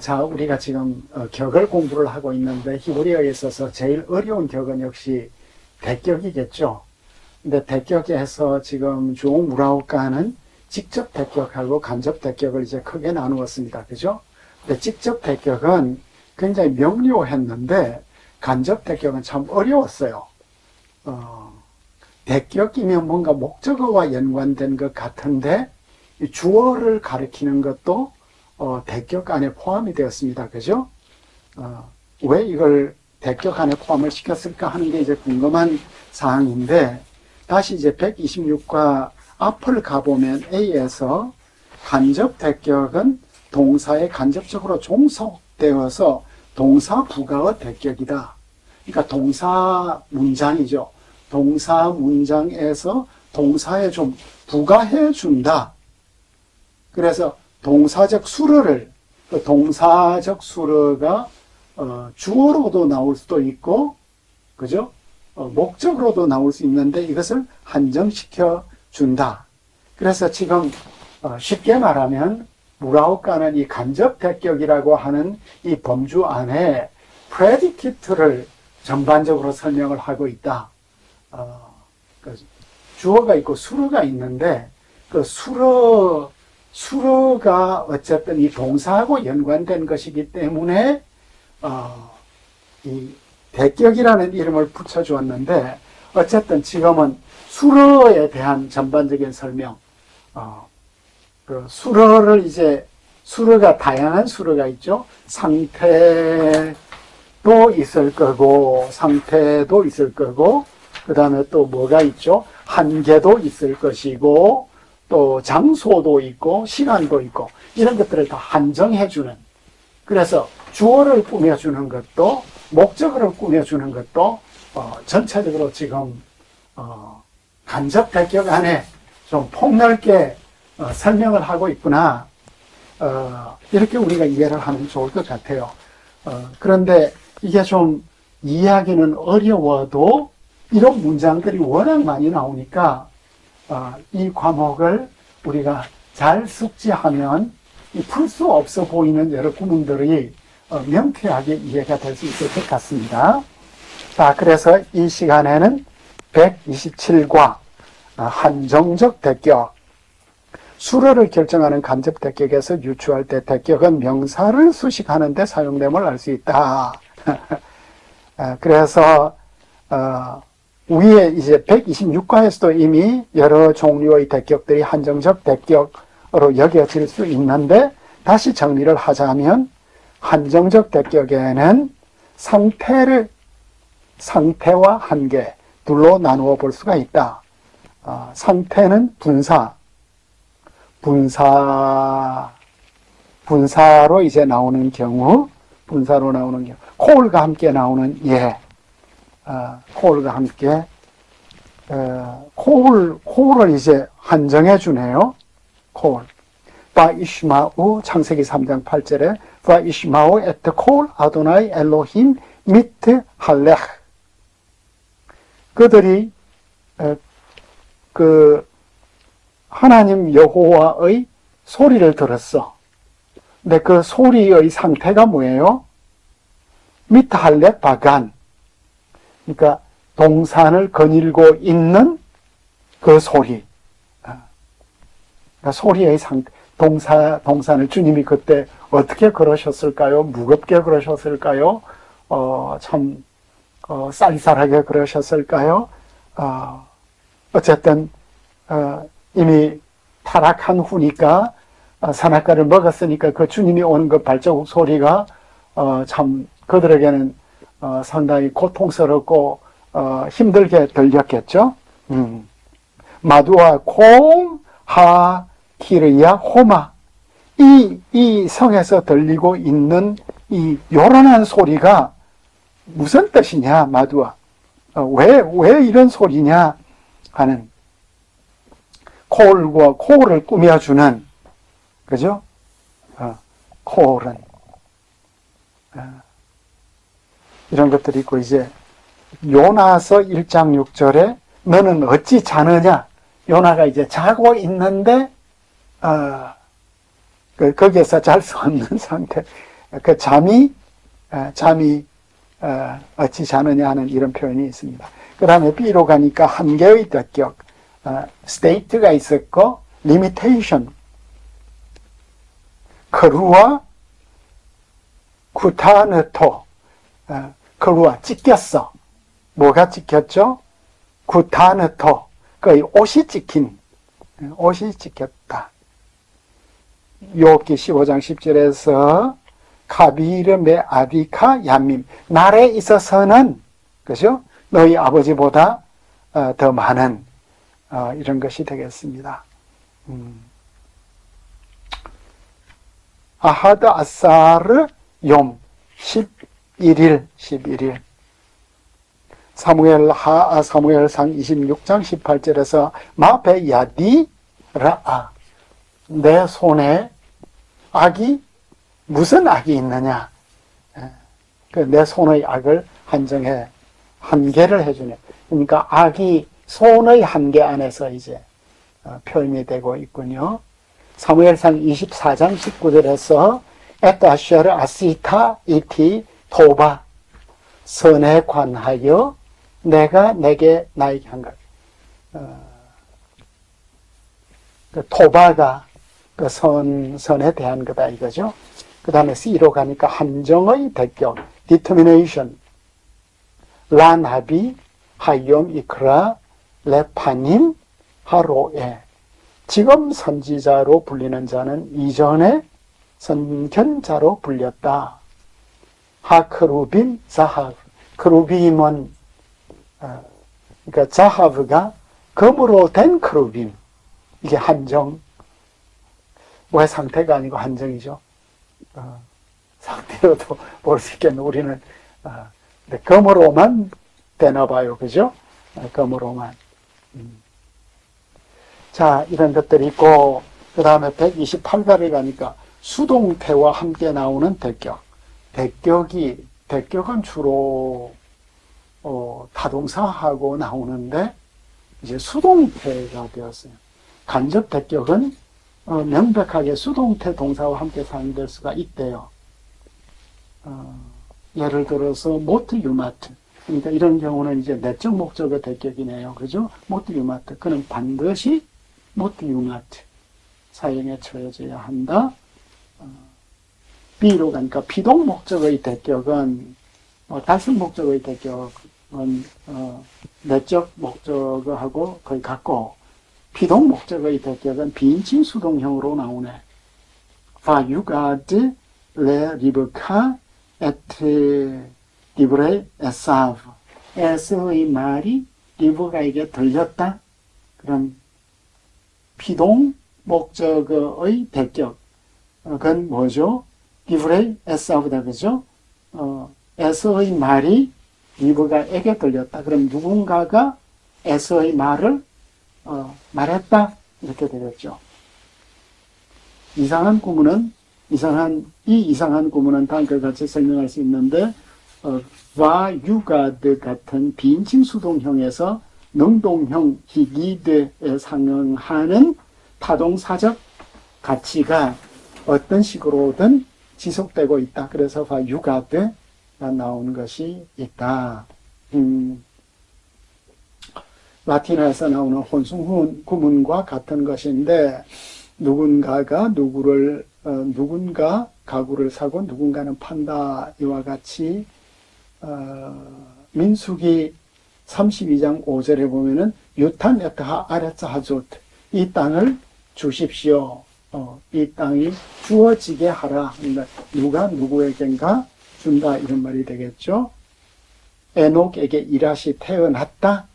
자, 우리가 지금 격을 공부를 하고 있는데 히브리어에 있어서 제일 어려운 격은 역시 대격이겠죠. 근데 대격에서 지금 주옥 무라오카는 직접 대격하고 간접 대격을 이제 크게 나누었습니다. 그죠? 근데 직접 대격은 굉장히 명료했는데 간접 대격은 참 어려웠어요. 대격이면 뭔가 목적어와 연관된 것 같은데 주어를 가리키는 것도 대격 안에 포함이 되었습니다. 그죠? 왜 이걸 대격 안에 포함을 시켰을까 하는 게 이제 궁금한 사항인데, 다시 이제 126과 앞을 가보면 A에서 간접 대격은 동사에 간접적으로 종속되어서 동사 부가어 대격이다. 그러니까 동사 문장이죠. 동사 문장에서 동사에 좀 부가해 준다. 그래서 동사적 수어를, 그 동사적 수어가 주어로도 나올 수도 있고, 그죠? 목적으로도 나올 수 있는데 이것을 한정시켜 준다. 그래서 지금 쉽게 말하면 무라오카는 이 간접 대격이라고 하는 이 범주 안에 predicate를 전반적으로 설명을 하고 있다. 주어가 있고 수어가 있는데 그 수어가 어쨌든 이 동사하고 연관된 것이기 때문에 이 대격이라는 이름을 붙여주었는데, 어쨌든 지금은 수어에 대한 전반적인 설명, 그 수어를 이제 수어가 다양한 수어가 있죠. 상태도 있을 거고 상태도 있을 거고, 그 다음에 또 뭐가 있죠? 한계도 있을 것이고, 또 장소도 있고 시간도 있고, 이런 것들을 다 한정해주는, 그래서 주어를 꾸며주는 것도 목적어를 꾸며주는 것도 전체적으로 지금 간접 대격 안에 좀 폭넓게 설명을 하고 있구나, 이렇게 우리가 이해를 하면 좋을 것 같아요. 그런데 이게 좀 이해하기는 어려워도 이런 문장들이 워낙 많이 나오니까 이 과목을 우리가 잘 숙지하면 풀 수 없어 보이는 여러 구문들이 명쾌하게 이해가 될 수 있을 것 같습니다. 자, 그래서 이 시간에는 127과 한정적 대격, 수어를 결정하는 간접 대격에서 유추할 때 대격은 명사를 수식하는 데 사용됨을 알 수 있다. 그래서 위에 이제 126과에서도 이미 여러 종류의 대격들이 한정적 대격으로 여겨질 수 있는데, 다시 정리를 하자면 한정적 대격에는 상태와 한계 둘로 나누어 볼 수가 있다. 상태는 분사로 이제 나오는 경우, 콜과 함께 나오는 콜과 함께, 콜을 이제 한정해 주네요. 콜. 바이시마우, 창세기 3장 8절에 바이시마우 에트 콜 아도나이 엘로힘 미트 할렉. 그들이 그 하나님 여호와의 소리를 들었어. 근데 그 소리의 상태가 뭐예요? 미트 할렉 바간. 그러니까 동산을 거닐고 있는 그 소리. 그러니까 소리의 상태. 동산을 주님이 그때 어떻게 그러셨을까요? 무겁게 그러셨을까요? 쌀쌀하게 그러셨을까요? 어쨌든 이미 타락한 후니까, 선악과를 먹었으니까 그 주님이 오는 그 발자국 소리가 참 그들에게는 상당히 고통스럽고 힘들게 들렸겠죠. 마두아 콩 하 키르야 호마, 이 성에서 들리고 있는 이 요란한 소리가 무슨 뜻이냐, 마두아. 왜 이런 소리냐 하는, 콜을 꾸며주는, 그죠? 콜은 이런 것들이 있고, 이제 요나서 1장 6절에 너는 어찌 자느냐. 요나가 이제 자고 있는데 거기에서 잘 수 없는 상태. 그 잠이 어찌 자느냐 하는 이런 표현이 있습니다. 그 다음에 B로 가니까 한계의 대격, state가 있었고, limitation, 크루와 구타느토, 크루와 찍혔어. 뭐가 찍혔죠? 구타느토, 그 옷이 찍혔다. 욥기 15장 10절에서 카비르메 아비카 얌밈, 날에 있어서는 그죠? 너희 아버지보다 더 많은 이런 것이 되겠습니다. 아하드 아사르 욤 11일 사무엘상 26장 18절에서 마베 야디 라아, 내 손에 악이 무슨 악이 있느냐, 내 손의 악을 한계를 해주네. 그러니까 악이 손의 한계 안에서 이제 표현이 되고 있군요. 사무엘상 24장 19절에서 에따셔르 아시타 이티 토바, 선에 관하여 내가 나에게 한 것. 그 토바가 그 선에 대한 거다 이거죠. 그 다음에 C로 가니까 함정의 대격, determination, 라나비 하욤 이크라 레파님 하로에, 지금 선지자로 불리는 자는 이전에 선견자로 불렸다. 하크루빔 자하브, 크루빔은 그러니까 자하브가 금으로 된 크루빔, 이게 한정, 왜 상태가 아니고 한정이죠? 상태로도 볼 수 있겠네. 우리는 금으로만 되나 봐요. 그죠? 금으로만. 자, 이런 것들이 있고, 그 다음에 128가를 가니까 수동태와 함께 나오는 대격. 대격은 주로 타동사하고 나오는데 이제 수동태가 되었어요. 간접 대격은 명백하게 수동태 동사와 함께 사용될 수가 있대요. 예를 들어서 모트 유마트, 그러니까 이런 경우는 이제 내적 목적어 대격이네요. 그죠? 모트 유마트, 그는 반드시 모트 유마트 사용에 처해져야 한다. B로 가니까 비동 목적의 대격은 달성 목적의 대격은 내적 목적어하고 거의 같고, 비동 목적의 대격은 비인칭 수동형으로 나오네. 바유가드 레 리브카 에트 디브레 에사브, 에스의 말이 리브가에게 들렸다. 그럼 비동 목적어의 대격은 뭐죠? 디브레 에사브다, 그죠? 에서의 말이 리브가에게 들렸다. 그럼 누군가가 에서의 말을 말했다, 이렇게 되겠죠. 이상한 구문은 다음과 같이 설명할 수 있는데, 와유가드 같은 비인칭 수동형에서 능동형 히기드에 상응하는 타동사적 가치가 어떤 식으로든 지속되고 있다. 그래서 와유가드가 나온 것이 있다. 라틴어에서 나오는 혼수 구문과 같은 것인데, 누군가 가구를 사고 누군가는 판다, 이와 같이 민수기 32장 5절에 보면은 유탄 에트하 아레츠 하조트, 이 땅을 주십시오. 이 땅이 주어지게 하라. 그러니까 누가 누구에겐가 준다, 이런 말이 되겠죠. 에녹에게 이라시 태어났다.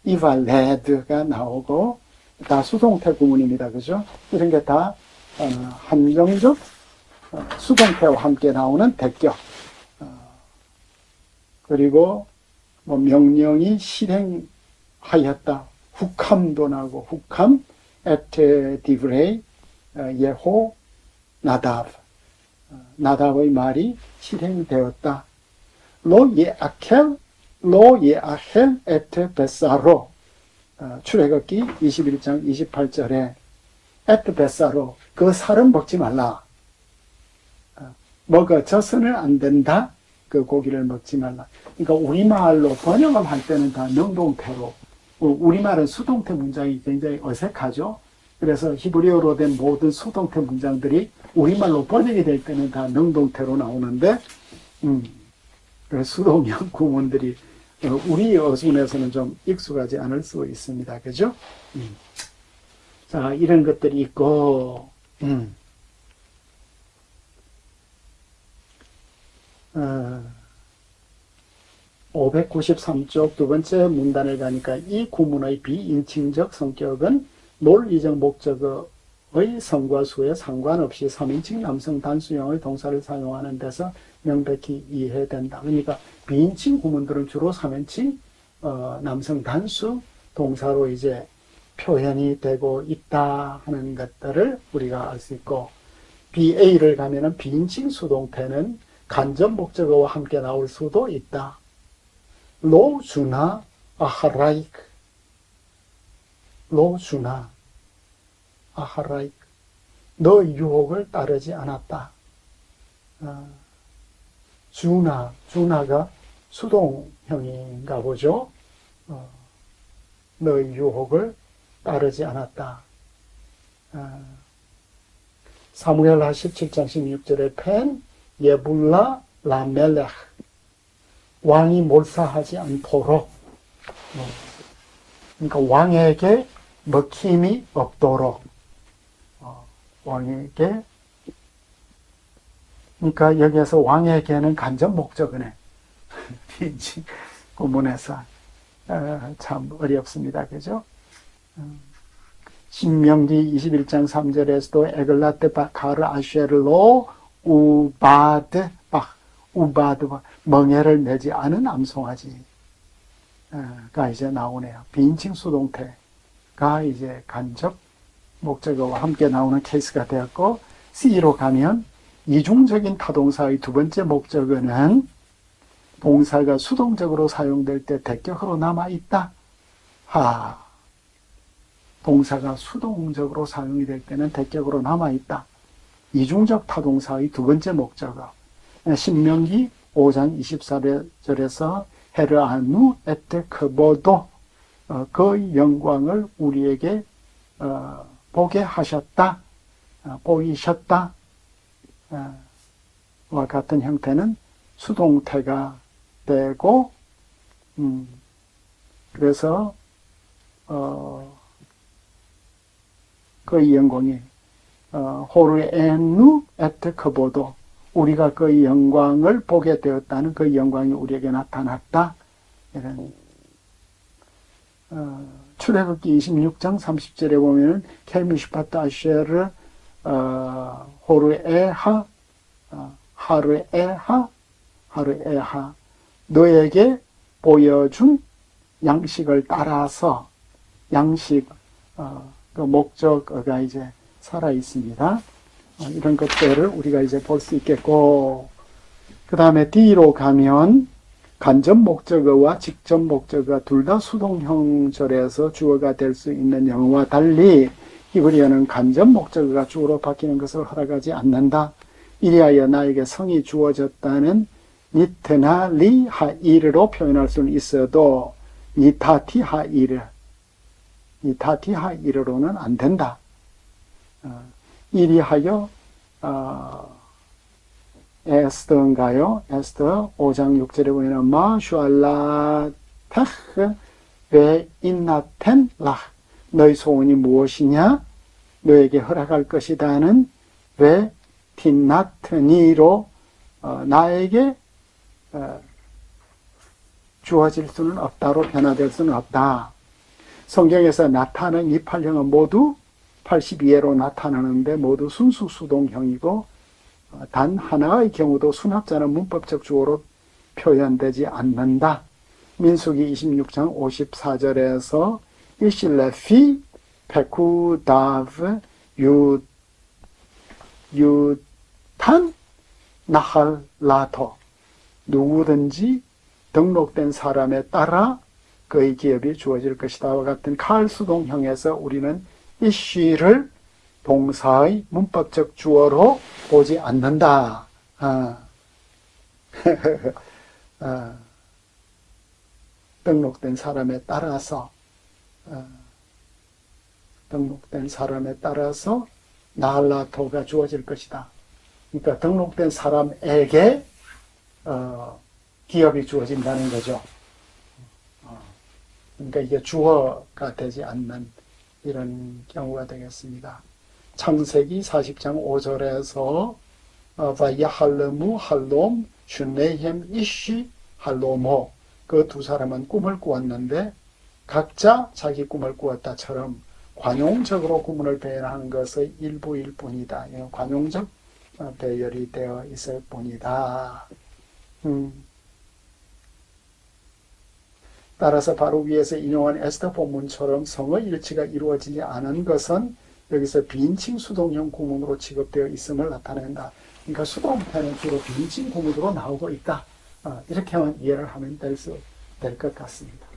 이발레드가 나오고, 다 수동태 구문입니다. 그죠? 이런 게 다 한정적 수동태와 함께 나오는 대격. 그리고 뭐 명령이 실행하였다. 훅함도 나오고, 훅함 에트 디브레이 예호 나답, 나답의 말이 실행되었다. 로 예아켈 에트 베사로, 출애굽기 21장 28절에 에트 베사로, 그 살은 먹지 말라. 먹어져서는 안 된다. 그 고기를 먹지 말라. 그러니까 우리말로 번역을 할 때는 다 능동태로, 우리말은 수동태 문장이 굉장히 어색하죠. 그래서 히브리어로 된 모든 수동태 문장들이 우리말로 번역이 될 때는 다 능동태로 나오는데, 수동형 구문들이 우리 어순에서는 좀 익숙하지 않을 수 있습니다. 그죠? 자, 이런 것들이 있고, 593쪽 두 번째 문단을 가니까 이 구문의 비인칭적 성격은 논리적 목적의 성과 수에 상관없이 3인칭 남성 단수형의 동사를 사용하는 데서 명백히 이해된다. 그러니까 비인칭 구문들은 주로 3인칭 남성 단수 동사로 이제 표현이 되고 있다 하는 것들을 우리가 알 수 있고, BA를 가면은 비인칭 수동태는 간접 목적어와 함께 나올 수도 있다. 로 주나 아하라이크, 로 주나 아하라이크, 너 유혹을 따르지 않았다. 주나가 수동형인가 보죠. 너 유혹을 따르지 않았다. 사무엘하 17장 16절에 펜 예불라 라멜렉, 왕이 몰사하지 않도록, 그러니까 왕에게 먹힘이 없도록, 왕에게, 그러니까 여기에서 왕에게는 간접 목적어네. 빈칭 구문에서 참 어렵습니다. 그죠? 신명기 21장 3절에서도 에글라트 바카르 아쉐르로 우바드 멍에를 내지 않은 암송아지가 이제 나오네요. 비인칭 수동태가 이제 간접 목적어와 함께 나오는 케이스가 되었고, C로 가면 이중적인 타동사의 두 번째 목적어는 동사가 수동적으로 사용될 때 대격으로 남아있다. 동사가 수동적으로 사용이 될 때는 대격으로 남아있다. 이중적 타동사의 두 번째 목적어. 신명기 5장 24절에서 헤르아누 에테 크보도, 그 영광을 우리에게 보게 하셨다, 보이셨다 와 같은 형태는 수동태가 되고, 그래서 그 영광이 호르에누 에테 크보도, 우리가 그 영광을 보게 되었다는 그 영광이 우리에게 나타났다. 이런 출애굽기 26장 30절에 보면은 켈미슈파트 아쉐르 호르에하 하르에하 너에게 보여준 양식을 따라서, 양식 그 목적어가 이제 살아 있습니다. 이런 것들을 우리가 이제 볼 수 있겠고, 그 다음에 D로 가면 간접 목적어와 직접 목적어가 둘 다 수동형절에서 주어가 될 수 있는 영어와 달리 히브리어는 간접 목적어가 주어로 바뀌는 것을 허락하지 않는다. 이리하여 나에게 성이 주어졌다는 니트나 리 하이르로 표현할 수는 있어도 니타티 하이르로는 안 된다. 이리하여 에스더인가요? 에스더 5장 6절에 보면 마슈알라테흐 베 인나텐 라, 너희 소원이 무엇이냐? 너에게 허락할 것이다는 베 틴나트니로 나에게 주어질 수는 없다로 변화될 수는 없다. 성경에서 나타나는 이 8형은 모두 82회로 나타나는데 모두 순수 수동형이고, 단 하나의 경우도 수납자는 문법적 주어로 표현되지 않는다. 민수기 26장 54절에서 이실레피 페쿠다브 유탄 나할라토, 누구든지 등록된 사람에 따라 그의 기업이 주어질 것이다와 같은 칼수동형에서 우리는 이쉬를 동사의 문법적 주어로 보지 않는다 아, 아, 등록된 사람에 따라서 등록된 사람에 따라서 나할라토가 주어질 것이다. 그러니까 등록된 사람에게 기업이 주어진다는 거죠. 그러니까 이게 주어가 되지 않는 이런 경우가 되겠습니다. 창세기 40장 5절에서 바야할르무 할롬 슈네햄 이시 할로모 그 두 사람은 꿈을 꾸었는데 각자 자기 꿈을 꾸었다처럼 관용적으로 꿈을 배열한 것의 일부일 뿐이다. 관용적 배열이 되어 있을 뿐이다. 따라서 바로 위에서 인용한 에스더 본문처럼 성의 일치가 이루어지지 않은 것은 여기서 빈칭 수동형 구문으로 취급되어 있음을 나타낸다. 그러니까 수동태는 주로 빈칭 구문으로 나오고 있다. 이렇게만 이해를 하면 될 것 같습니다.